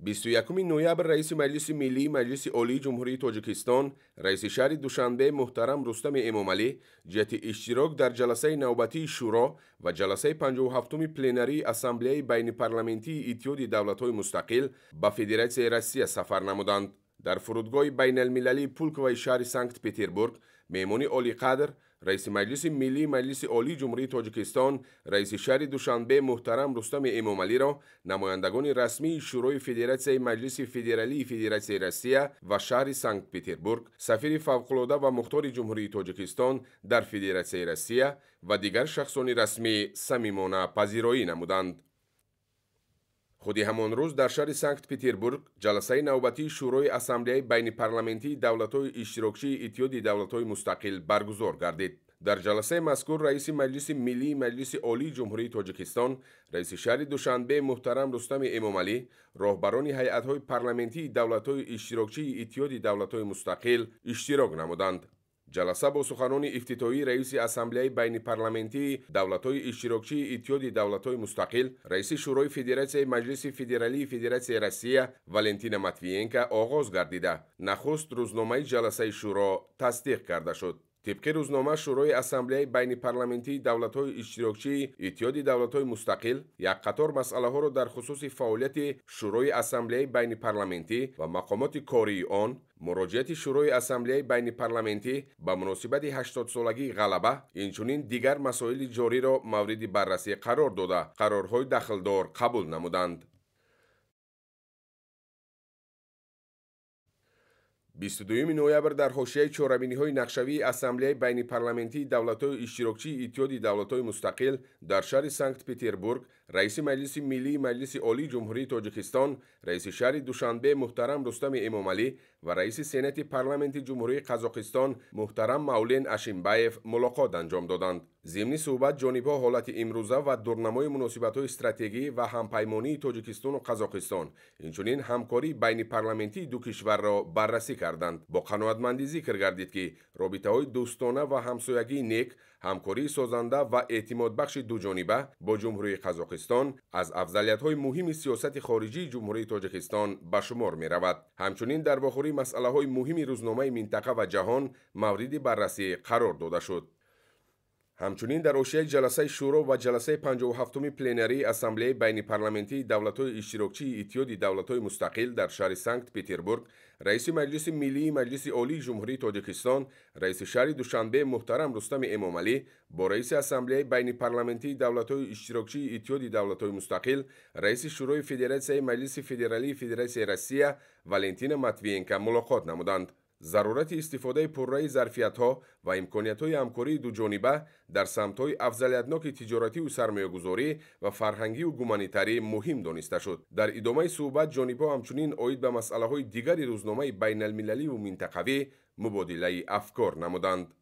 21 نویبر رئیس مجلس ملی مجلس عالی جمهوری تاجیکستان رئیس شهر دوشنبه محترم رستم امامعلی جهت اشتراک در جلسه نوبتی شورا و جلسه 57 پلنری اسامبله بین پارلمنتی اتحاد دولت‌های مستقل به فدراسیون روسیه سفر نمودند. در فرودگاه بین المللی پولکوی شهر سانت پتربورگ مهمان عالی قدر رئیس مجلس ملی مجلس عالی جمهوری تاجیکستان رئیس شهر دوشنبه محترم رستم امامعلی را نمایندگان رسمی شورای فدراسیون مجلس فدرالی فدراسیون روسیه و شهر سانت پتربورگ، سفیر فوق‌العاده و مختار جمهوری تاجیکستان در فدراسیون روسیه و دیگر شخصان رسمی صمیمانه پذیرایی نمودند. خودی همان روز در شهر سانت پتربورگ جلسه نوبتی شورای اسامبله بین پارلمنتی دولت‌های اشتراکی اتحاد دولت‌های مستقل برگزار گردید. در جلسه مذکور رئیس مجلس ملی مجلس عالی جمهوری تاجیکستان رئیس شهر دوشنبه محترم رستم امامعلی راهبران هیئت‌های پارلمنتی دولت‌های اشتراکی اتحاد دولت‌های مستقل اشتراک نمودند. جلسه با سخنان افتتاحی رئیس اسامبله بین پارلمنتی دولت‌های اشتراکی اتحاد دولت‌های مستقل رئیس شورای فدراسیون مجلس فدرالی فدراسیون روسیه والنتینا ماتویینکا آغاز گردیده نخست روزنامه جلسه شورا تصدیق کرده شد. طبق روزنامه شورای اسامبله بین پارلمنتی دولت‌های اشتراکی اتحاد دولت‌های مستقل یک قطار مسئله ها را در خصوص فعالیت شورای اسامبله بین پارلمنتی و مقامات کاری آن، مراجعت شورای اسامبله بین پارلمنتی به مناسبت 80 سالگی غلبه، اینچنین دیگر مسائل جاری را مورد بررسی قرار داده قرارهای دخلدار قبول نمودند. 22 نویبر در حاشیه چهاربینی‌های نقشه‌ای اسامبله بین پارلمنتی دولت‌های اشتراکی اتحاد دولت‌های مستقل در شهر سانت پتربورگ رئیس مجلس ملی مجلس عالی جمهوری تاجیکستان رئیس شهر دوشنبه محترم رستم امامعلی و رئیس سنات پارلمنت جمهوری قزاقستان محترم مولن اشیمبایف ملاقات انجام دادند. ضمن صحبت جانب‌ها حالت امروزه و دورنمای مناسبت‌های استراتژیکی و همپیمانی تاجیکستان و قزاقستان اینچنین همکاری بین پارلمنتی دو کشور را بررسی کردند. با قناعتمندی ذکر گردید که رابطه‌های دوستانه و همسایگی نیک، همکاری سازنده و اعتماد بخش دو جانبه با جمهوری قزاقستان از افضلیت‌های مهم سیاست خارجی جمهوری تاجیکستان به شمار می‌رود. همچنین در واخوری مسئله‌های مهم روزنامه منطقه و جهان مورد بررسی قرار داده شد. همچنین در حاشیه جلسه شورا و جلسه 57 پلنری اسامبله بین پارلمنتی دولت‌های اشتراکی اتحاد دولت‌های مستقل در شهر سانت پتربورگ رئیس مجلس ملی مجلس عالی جمهوری تاجیکستان رئیس شهر دوشنبه محترم رستم امامعلی با رئیس اسامبله بین پارلمنتی دولت‌های اشتراکی اتحاد دولت‌های مستقل رئیس شورای فدراسیون مجلس فدرالی فدراسیون روسیه والنتینا ماتویینکا ملاقات نمودند. ضرورت استفاده پررأی ظرفیت‌ها و امکانیت‌های همکاری دو جانبه در سمت‌های افضلیتناک تجارتی و سرمایه‌گذاری و فرهنگی و گومانیتاری مهم دانسته شد. در ادامه صحبت جانب‌ها همچنین عاید به مسئله‌های دیگر روزنامه بین المللی و منطقوی مبادله افکار نمودند.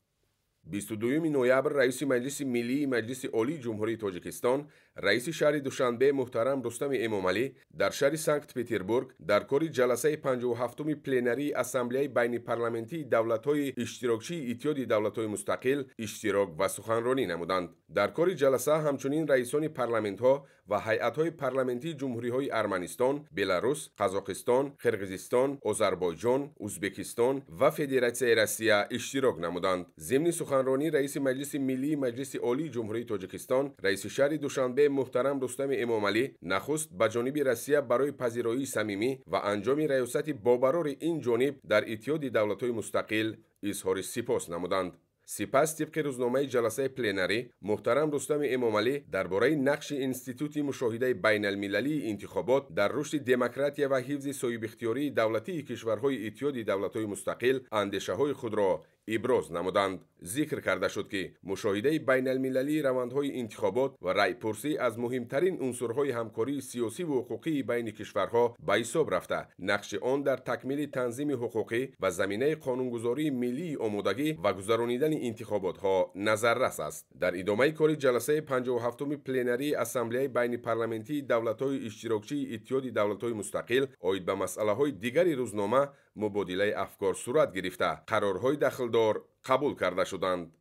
22 نویبر رئیس مجلس ملی مجلس عالی جمهوری تاجیکستان رئیس شهر دوشنبه محترم رستم امامعلی در شهر سانت پتربورگ در کار جلسه 57 پلنری اسامبله بین پارلمنتی دولت‌های اشتراکی اتحاد دولت‌های مستقل اشتراک و سخنرانی نمودند. در کار جلسه همچنین رئیسان پارلمان‌ها و هیئت‌های پارلمنتی جمهوری‌های ارمنستان، بلاروس، قزاقستان، قرقیزستان، آذربایجان، ازبکستان و فدراسیون روسیه اشتراک نمودند. ضمن سخنرانی رئیس مجلس ملی مجلس عالی جمهوری تاجیکستان رئیس شهر دوشنبه محترم رستم امامعلی نخست به جانب روسیه برای پذیرایی صمیمی و انجام ریاست باقرار این جانب در اتحاد دولت‌های مستقل اظهار سپاس نمودند. سپس طبق روزنامه جلسه پلنری محترم رستم امامعلی درباره نقش انستیتوت مشاهده بین المللی انتخابات در رشد دموکراسی و حفظ صاحب اختیاری دولتی کشورهای اتحاد دولت‌های مستقل اندیشه‌های خود را ابراز نمودند. ذکر کرده شد که مشاهده بین المللی روندهای انتخابات و رأی‌پرسی از مهمترین عنصرهای همکاری سیاسی و حقوقی بین کشورها به حساب رفته، نقش آن در تکمیل تنظیم حقوقی و زمینه قانونگذاری ملی آمادگی و گذرانیدن انتخابات‌ها نظررس است. در ادامه کار جلسه 57 پلنری اسامبله بین پارلمنتی دولت‌های اشتراکی اتحاد دولت‌های مستقل عاید به مسئله‌های دیگر روزنامه مبادله افکار صورت گرفته قرارهای دخلدار قبول کرده شدند.